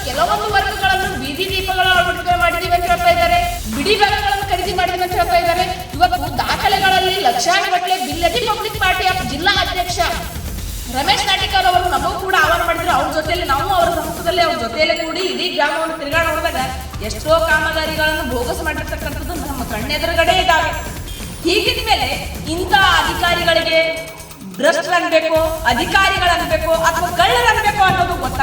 ಕೆಲವೊಂದು ವರ್ಗಗಳನ್ನು ಬೀದಿ ದೀಪಗಳ ಅಳವಡಿಕೆ ಮಾಡಿದೀವಿ ಅಂತ ಹೇಳ್ತಾ ಇದ್ದಾರೆ, ಬಿಡಿ ಭಾಗಗಳನ್ನು ಖರೀದಿ ಮಾಡಿದೀವಿ ಅಂತ ಹೇಳ್ತಾ ಇದ್ದಾರೆ. ಇವತ್ತು ದಾಖಲೆಗಳಲ್ಲಿ ಲಕ್ಷಾನುಗಟ್ಟಲೆ ಬಿಲ್ಲದಿ ಪಬ್ಲಿಕ್ ಪಾರ್ಟಿಯ ಜಿಲ್ಲಾ ಅಧ್ಯಕ್ಷ ರಮೇಶ್ ನಾಟಿಕರ್ ಅವರು ನಮಗೂ ಕೂಡ ಆಹ್ವಾನ ಮಾಡಿದ್ರು. ಅವ್ರ ಜೊತೆಯಲ್ಲಿ ನಾವು ಅವರ ಸಮ್ಮುಖದಲ್ಲಿ ಅವ್ರ ಜೊತೆಯಲ್ಲೇ ಕೂಡಿ ಇಡೀ ಗ್ರಾಮವನ್ನು ತಿರುಗಾಡ ನೋಡಿದಾಗ ಎಷ್ಟೋ ಕಾಮಗಾರಿಗಳನ್ನು ಬೋಗಸ್ ಮಾಡಿರ್ತಕ್ಕಂಥದ್ದು ನಮ್ಮ ಕಣ್ಣೆದುರುಗಡೆ ಇದ್ದಾವೆ. ಹೀಗಿದ ಮೇಲೆ ಇಂಥ ಅಧಿಕಾರಿಗಳಿಗೆ ಭ್ರಷ್ಟರಾಗಬೇಕು, ಅಧಿಕಾರಿಗಳಾಗಬೇಕು ಅಥವಾ ಕಳ್ಳರಾಗಬೇಕು ಅನ್ನೋದು ಗೊತ್ತಾಗ